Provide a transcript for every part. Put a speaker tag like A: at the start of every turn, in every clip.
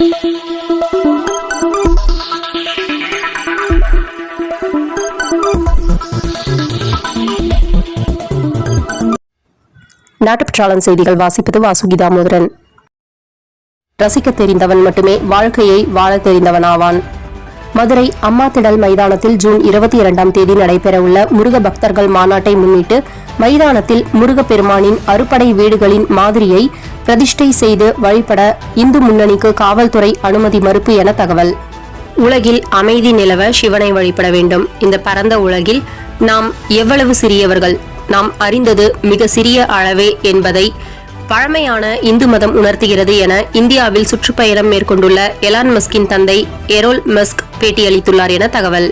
A: நாட்டுப்பற்றாளன் செய்திகள் வாசிப்பது வாசுகி தாமோதரன். ரசிக்க தெரிந்தவன் மட்டுமே வாழ்க்கையை வாழ தெரிந்தவனாவான். மதுரை அம்மா திடல் மைதானத்தில் ஜூன் 22ஆம் தேதி நடைபெறவுள்ள முருக பக்தர்கள் மாநாட்டை முன்னிட்டு மைதானத்தில் முருகப்பெருமானின் அறுபடை வீடுகளின் மாதிரியை பிரதிஷ்டை செய்து வழிபட இந்து முன்னணிக்கு காவல்துறை அனுமதி மறுப்பு என தகவல். உலகில் அமைதி நிலவ சிவனை வழிபட வேண்டும். இந்த பரந்த உலகில் நாம் எவ்வளவு சிறியவர்கள், நாம் அறிந்தது மிக சிறிய அளவே என்பதை பழமையான இந்து மதம் உணர்த்துகிறது என இந்தியாவில் சுற்றுப்பயணம் மேற்கொண்டுள்ள எலான் மஸ்கின் தந்தை எரோல் மஸ்க் பேட்டியளித்துள்ளார் என தகவல்.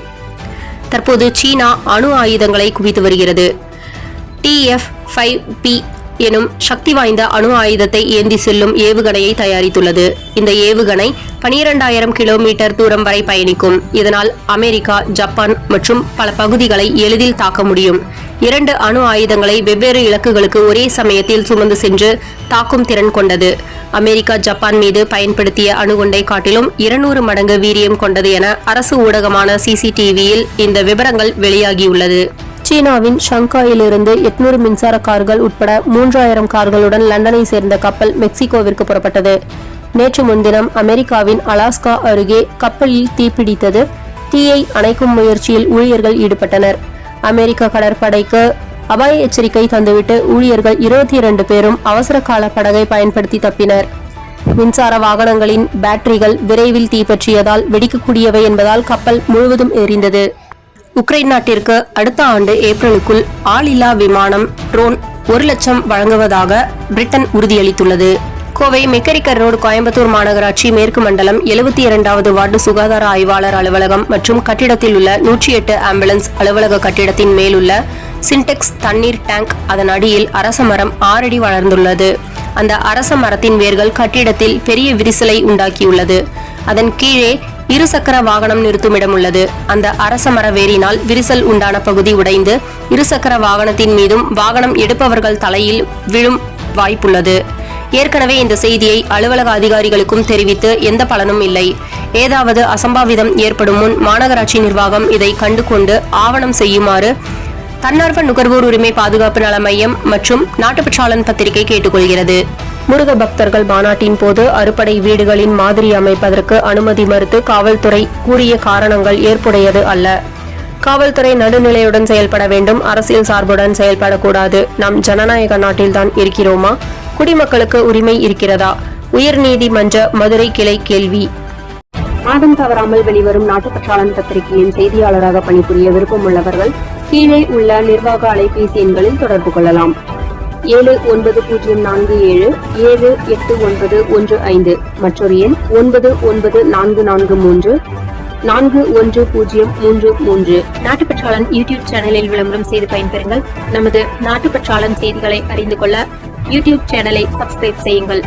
A: தற்போது சீனா அணு ஆயுதங்களை குவித்து வருகிறது. TF-5P எனும் சக்தி வாய்ந்த அணு ஆயுதத்தை ஏந்தி செல்லும் ஏவுகணையை தயாரித்துள்ளது. இந்த ஏவுகணை 12,000 கிலோமீட்டர் தூரம் வரை பயணிக்கும். இதனால் அமெரிக்கா, ஜப்பான் மற்றும் பல பகுதிகளை எளிதில் தாக்க முடியும். 2 அணு ஆயுதங்களை வெவ்வேறு இலக்குகளுக்கு ஒரே சமயத்தில் சுமந்து சென்று தாக்கும் திறன் கொண்டது. அமெரிக்கா ஜப்பான் மீது பயன்படுத்திய அணுகுண்டை காட்டிலும் 200 மடங்கு வீரியம் கொண்டது என அரசு ஊடகமான CCTVயில் இந்த விவரங்கள் வெளியாகியுள்ளது. சீனாவின் ஷங்காயிலிருந்து 800 மின்சார கார்கள் உட்பட 3000 கார்களுடன் லண்டனை சேர்ந்த கப்பல் மெக்சிகோவிற்கு புறப்பட்டது. நேற்று முன்தினம் அமெரிக்காவின் அலாஸ்கா அருகே கப்பலில் தீப்பிடித்தது. தீயை அணைக்கும் முயற்சியில் ஊழியர்கள் ஈடுபட்டனர். அமெரிக்க கடற்படைக்கு அபாய எச்சரிக்கை தந்துவிட்டு ஊழியர்கள் 22 பேரும் அவசர கால படகை பயன்படுத்தி தப்பினர். மின்சார வாகனங்களின் பேட்டரிகள் விரைவில் தீப்பற்றியதால் வெடிக்கக்கூடியவை என்பதால் கப்பல் முழுவதும் எரிந்தது. உக்ரைன் நாட்டிற்கு அடுத்த ஆண்டு ஏப்ரலுக்குள் ஆளில்லா விமானம் ட்ரோன் 1 லட்சம் வழங்குவதாக பிரிட்டன் உறுதியளித்துள்ளது. கோவை மெக்கரிக்கர் ரோடு கோயம்புத்தூர் மாநகராட்சி மேற்கு மண்டலம் 72வது வார்டு சுகாதார ஆய்வாளர் அலுவலகம் மற்றும் கட்டிடத்தில் உள்ள 108 ஆம்புலன்ஸ் அலுவலக கட்டிடத்தின் மேலுள்ள சின்டெக்ஸ் தண்ணீர் டேங்க் அதன் அடியில் அரச மரம் 6 அடி வளர்ந்துள்ளது. அந்த அரச மரத்தின் வேர்கள் கட்டிடத்தில் பெரிய விரிசலை உண்டாக்கியுள்ளது. அதன் கீழே 2 சக்கர வாகனம் நிறுத்துமிடம் உள்ளது. அந்த அரச மர வேரினால் விரிசல் உண்டான பகுதி உடைந்து 2 சக்கர வாகனத்தின் மீதும் வாகனம் எடுப்பவர்கள் தலையில் விழும் வாய்ப்புள்ளது. ஏற்கனவே இந்த செய்தியை அலுவலக அதிகாரிகளுக்கும் தெரிவித்து எந்த பலனும் இல்லை. ஏதாவது அசம்பாவிதம் ஏற்படும் முன் மாநகராட்சி நிர்வாகம் இதை கண்டுகொண்டு ஆவணம் செய்யுமாறு தன்னார்வ நுகர்வோர் உரிமை பாதுகாப்பு நல மையம் மற்றும் நாட்டுப்பற்றாளன் பத்திரிகை கேட்டுக்கொள்கிறது. முருக பக்தர்கள் மாநாட்டின் போது அறுபடை வீடுகளின் மாதிரி அமைப்பதற்கு அனுமதி மறுத்து காவல்துறை கூறிய காரணங்கள் ஏற்புடையது அல்ல. காவல்துறை நடுநிலையுடன் செயல்பட வேண்டும், அரசியல் சார்புடன் செயல்படக்கூடாது. நாம் ஜனநாயக நாட்டில்தான் இருக்கிறோமா? குடிமக்களுக்கு உரிமை இருக்கிறதா? உயர்நீதிமன்ற மதுரை கிளை கேள்வி. மாதம் தவறாமல் வெளிவரும் நாட்டுப்பற்றாளன் பத்திரிகையின் செய்தியாளராக பணிபுரிய விருப்பம் உள்ளவர்கள் கீழே உள்ள நிர்வாக அலைபேசி எண்களில் தொடர்பு கொள்ளலாம். 790477 78915 மற்றொரு எண் 994434 410033. நாட்டுப்பற்றாளன் யூடியூப் சேனலில் விளம்பரம் செய்து பயன்பெறுங்கள். நமது நாட்டுப்பற்றாளன் செய்திகளை அறிந்து கொள்ள யூடியூப் சேனலை சப்ஸ்கிரைப் செய்யுங்கள்.